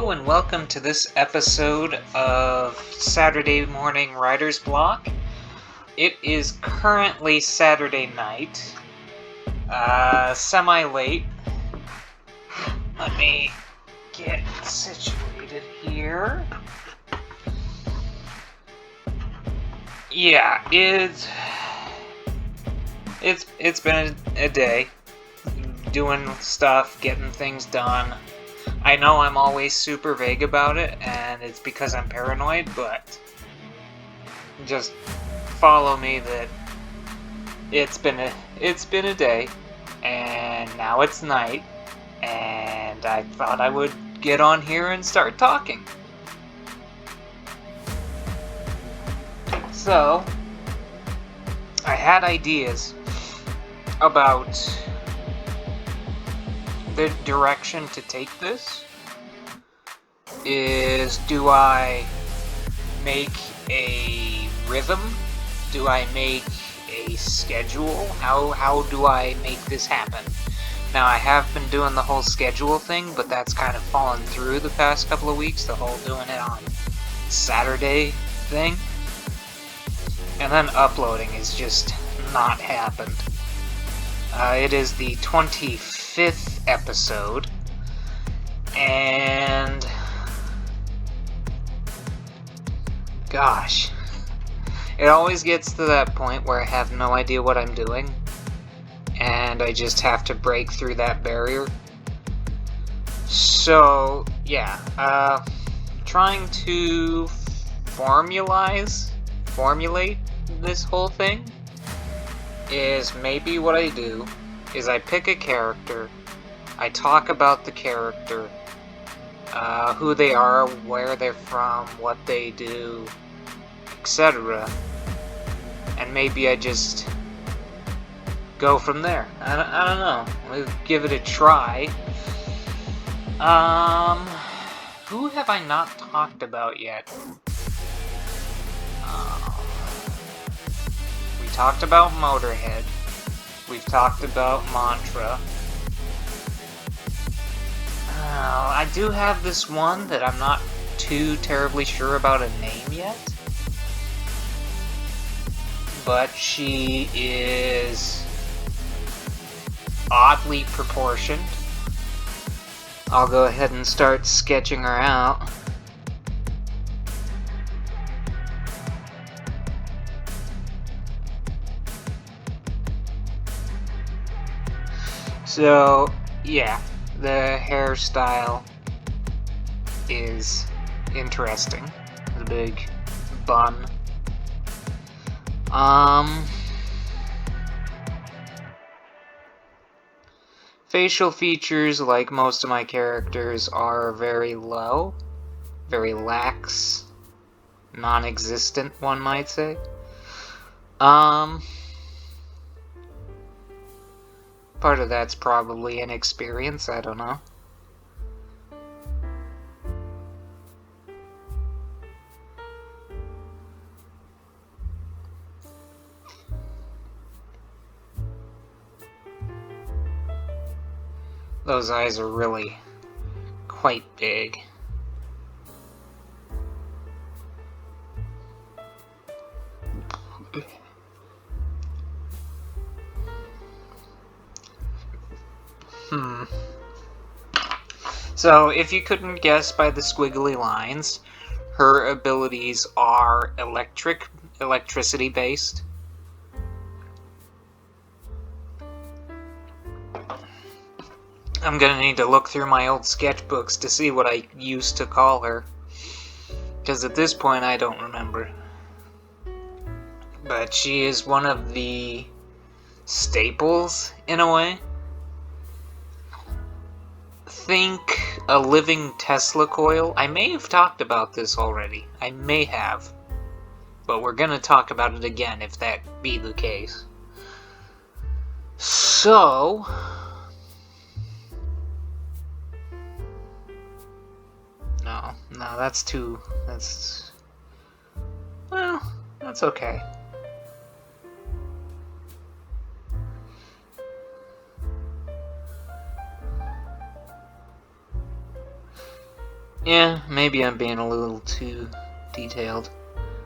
Hello and welcome to this episode of Saturday Morning Writer's Block. It is currently Saturday night, semi-late. Let me get situated here. Yeah, it's been a day, doing stuff, getting things done. I know I'm always super vague about it, and it's because I'm paranoid, but just follow me that it's been a day, and now it's night, and I thought I would get on here and start talking. So, I had ideas about the direction to take this. Do I make a rhythm? Do I make a schedule? How do I make this happen? Now, I have been doing the whole schedule thing, but that's kind of fallen through the past couple of weeks, the whole doing it on Saturday thing. And then uploading has just not happened. It is the 25th episode, and gosh, it always gets to that point where I have no idea what I'm doing, and I just have to break through that barrier. So, yeah, trying to formulate this whole thing is maybe what I do is I pick a character, I talk about the character, who they are, where they're from, what they do, etc. And maybe I just go from there. I don't know. We'll give it a try. Who have I not talked about yet? We talked about Motorhead. We've talked about Mantra. I do have this one that I'm not too terribly sure about a name yet. But she is oddly proportioned. I'll go ahead and start sketching her out. So, yeah, the hairstyle is interesting. The big bun. Facial features, like most of my characters, are very low, very lax, non-existent, one might say. Part of that's probably inexperience, I don't know. Those eyes are really quite big. So, if you couldn't guess by the squiggly lines, her abilities are electricity based. I'm gonna need to look through my old sketchbooks to see what I used to call her, because at this point I don't remember. But she is one of the staples, in a way. Think a living Tesla coil. I may have talked about this already. I may have. But we're gonna talk about it again if that be the case. So, no, that's okay. Yeah, maybe I'm being a little too detailed.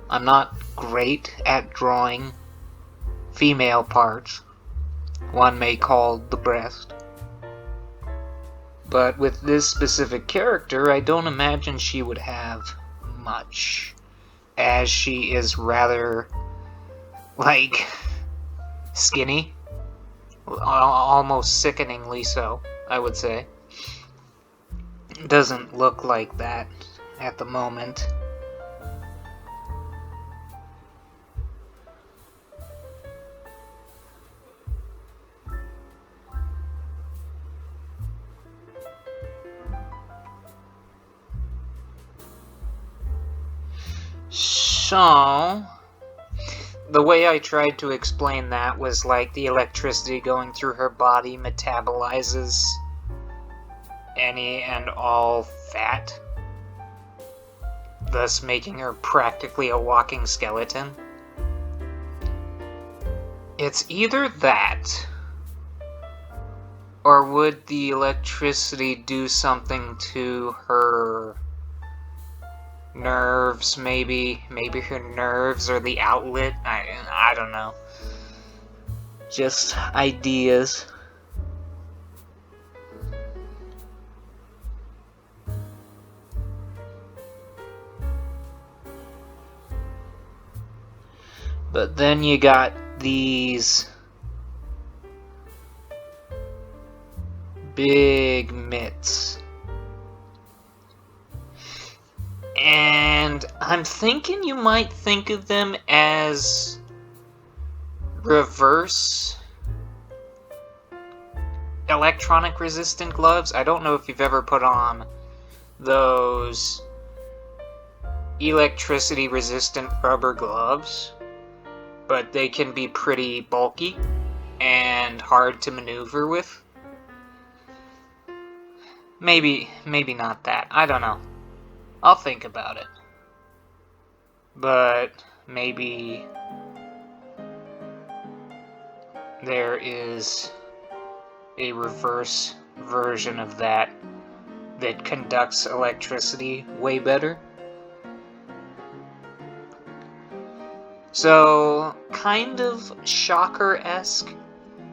I'm not great at drawing female parts, one may call the breast. But with this specific character, I don't imagine she would have much, as she is rather, like, skinny. Almost sickeningly so, I would say. Doesn't look like that at the moment. So, the way I tried to explain that was like the electricity going through her body metabolizes any and all fat, thus making her practically a walking skeleton. It's either that, or would the electricity do something to her nerves, maybe her nerves or the outlet. I don't know. Just ideas. But then you got these big mitts. And I'm thinking you might think of them as reverse electronic resistant gloves. I don't know if you've ever put on those electricity resistant rubber gloves, but they can be pretty bulky and hard to maneuver with. Maybe not that. I don't know. I'll think about it. But maybe there is a reverse version of that that conducts electricity way better. So, kind of Shocker-esque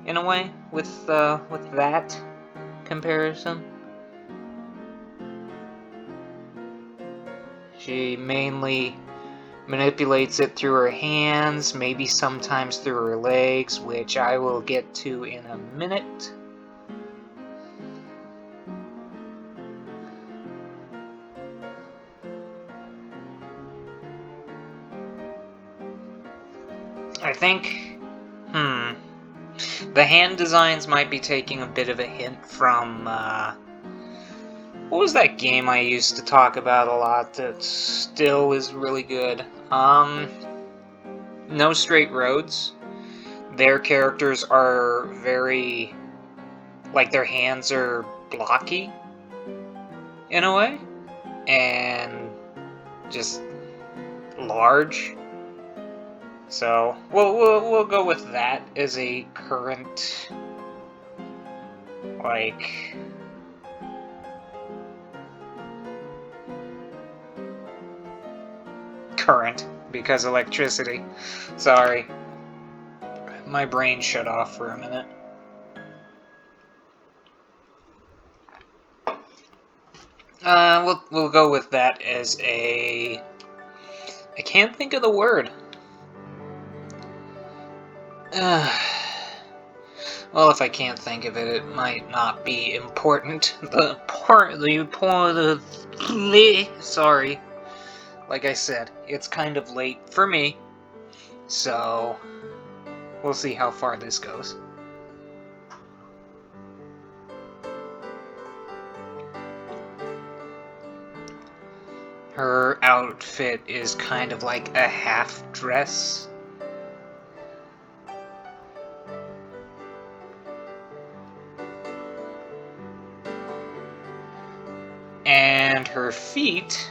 in a way with that comparison. She mainly manipulates it through her hands, maybe sometimes through her legs, which I will get to in a minute. I think, the hand designs might be taking a bit of a hint from, what was that game I used to talk about a lot that still is really good? No Straight Roads. Their characters are very, like, their hands are blocky, in a way, and just large. So, we'll go with that as a current, like, current, because electricity. Sorry. My brain shut off for a minute. We'll go with that as a... I can't think of the word. Well, if I can't think of it, it might not be important. Sorry. Like I said, it's kind of late for me, so we'll see how far this goes. Her outfit is kind of like a half dress. And her feet,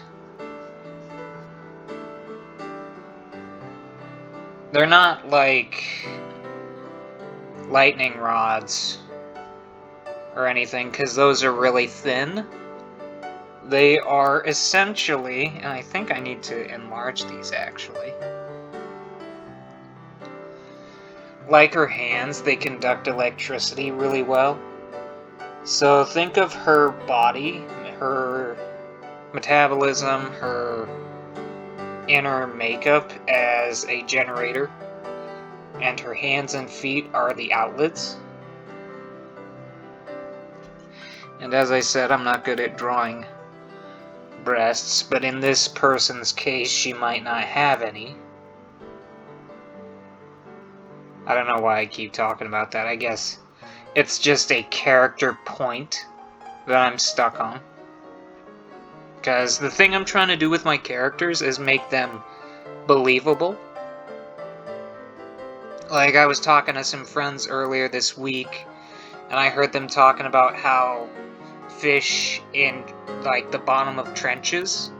they're not like lightning rods or anything, because those are really thin. They are essentially, and I think I need to enlarge these actually. Like her hands, they conduct electricity really well. So think of her body, her metabolism, her inner makeup as a generator, and her hands and feet are the outlets. And as I said, I'm not good at drawing breasts, but in this person's case, she might not have any. I don't know why I keep talking about that. I guess it's just a character point that I'm stuck on. Because the thing I'm trying to do with my characters is make them believable. Like, I was talking to some friends earlier this week, and I heard them talking about how fish in, like, the bottom of trenches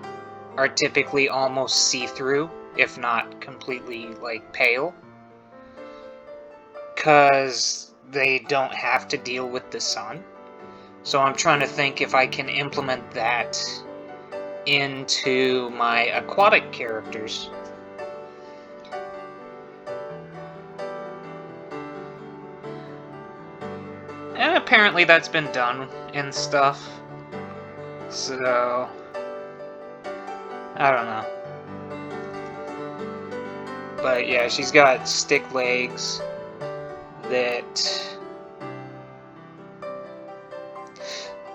are typically almost see-through, if not completely, like, pale. Because they don't have to deal with the sun. So I'm trying to think if I can implement that into my aquatic characters. And apparently that's been done and stuff. So I don't know. But yeah, she's got stick legs that...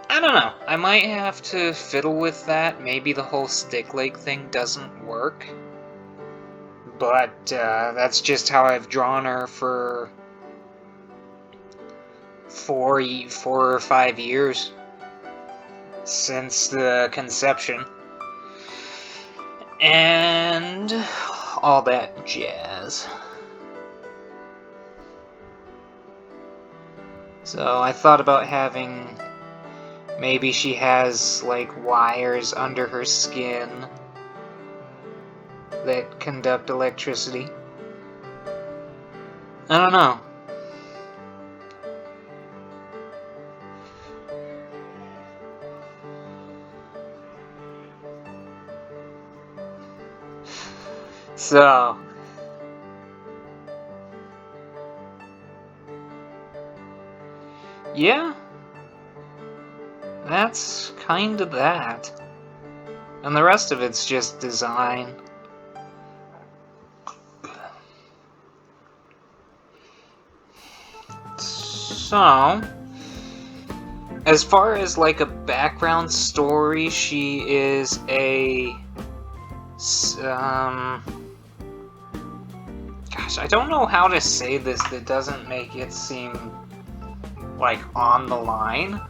I don't know. I might have to fiddle with that. Maybe the whole stick leg thing doesn't work. But that's just how I've drawn her for 4 or 5 years since the conception. And all that jazz. So I thought about having... Maybe she has, like, wires under her skin that conduct electricity. I don't know. So... yeah. That's kind of that. And the rest of it's just design. So, as far as like a background story, she is a... gosh, I don't know how to say this that doesn't make it seem like on the line.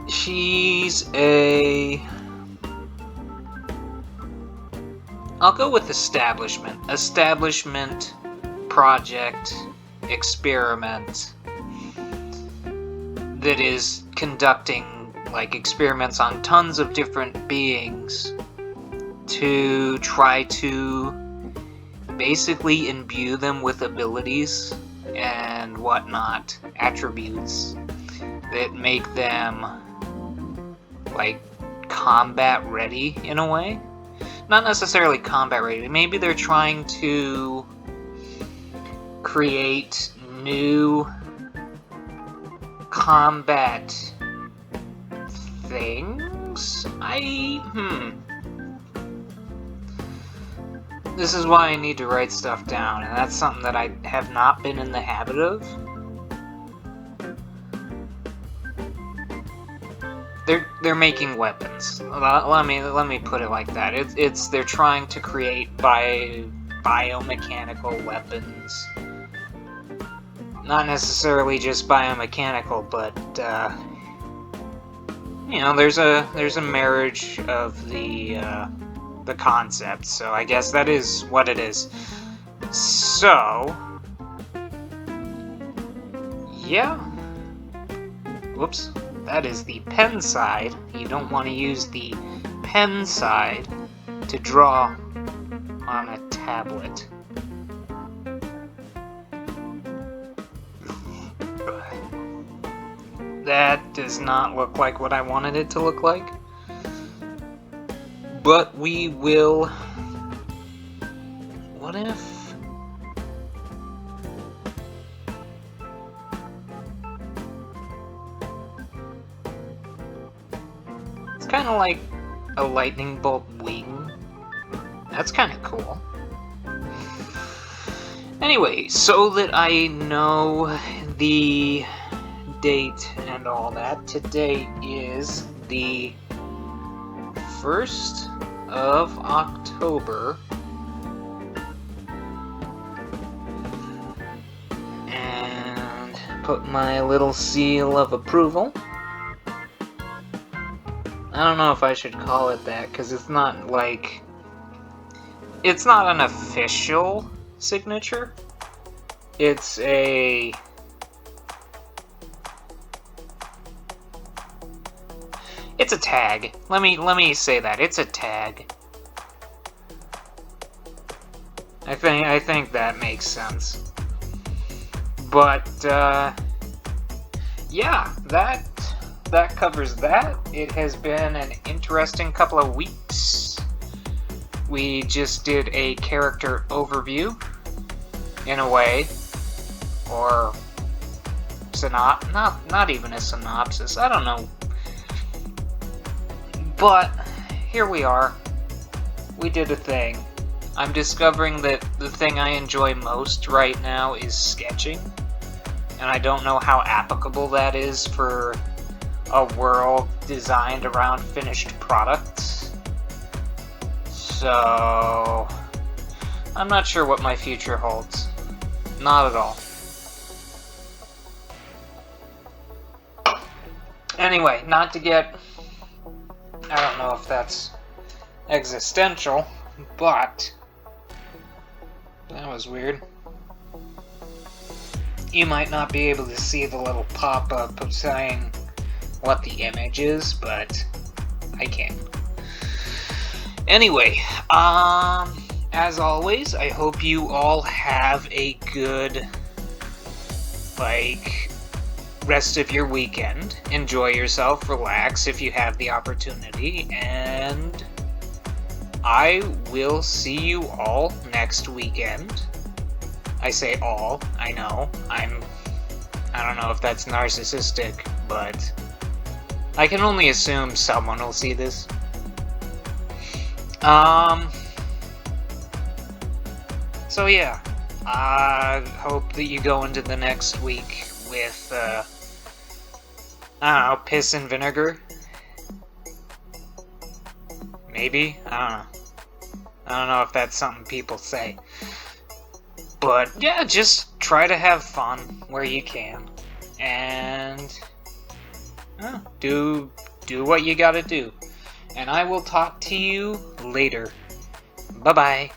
She's a... I'll go with establishment. Establishment, project, experiment that is conducting, like, experiments on tons of different beings to try to basically imbue them with abilities and whatnot, attributes that make them, like, combat ready in a way. Not necessarily combat ready. Maybe they're trying to create new combat things? This is why I need to write stuff down, and that's something that I have not been in the habit of. They're making weapons. Let me put it like that. They're trying to create biomechanical weapons. Not necessarily just biomechanical, but you know, there's a marriage of the concept. So I guess that is what it is. So yeah. Whoops. That is the pen side. You don't want to use the pen side to draw on a tablet. That does not look like what I wanted it to look like. But we will... What if... It's kind of like a lightning bolt wing. That's kind of cool. Anyway, so that I know the date and all that, today is the 1st of October, and put my little seal of approval. I don't know if I should call it that, because it's not like... It's not an official signature. It's a... It's a tag. Let me say that. It's a tag. I think that makes sense. But yeah, that covers that. It has been an interesting couple of weeks. We just did a character overview, in a way, or not even a synopsis. I don't know. But here we are. We did a thing. I'm discovering that the thing I enjoy most right now is sketching, and I don't know how applicable that is for a world designed around finished products. So I'm not sure what my future holds. Not at all. Anyway, not to get... I don't know if that's existential, but... That was weird. You might not be able to see the little pop-up saying what the image is, but I can. Anyway, as always, I hope you all have a good, rest of your weekend. Enjoy yourself, relax if you have the opportunity, and I will see you all next weekend. I say all, I know. I don't know if that's narcissistic, but I can only assume someone will see this. So yeah, I hope that you go into the next week with, I don't know, piss and vinegar? Maybe? I don't know if that's something people say. But yeah, just try to have fun where you can. And do what you gotta do. And I will talk to you later. Bye-bye.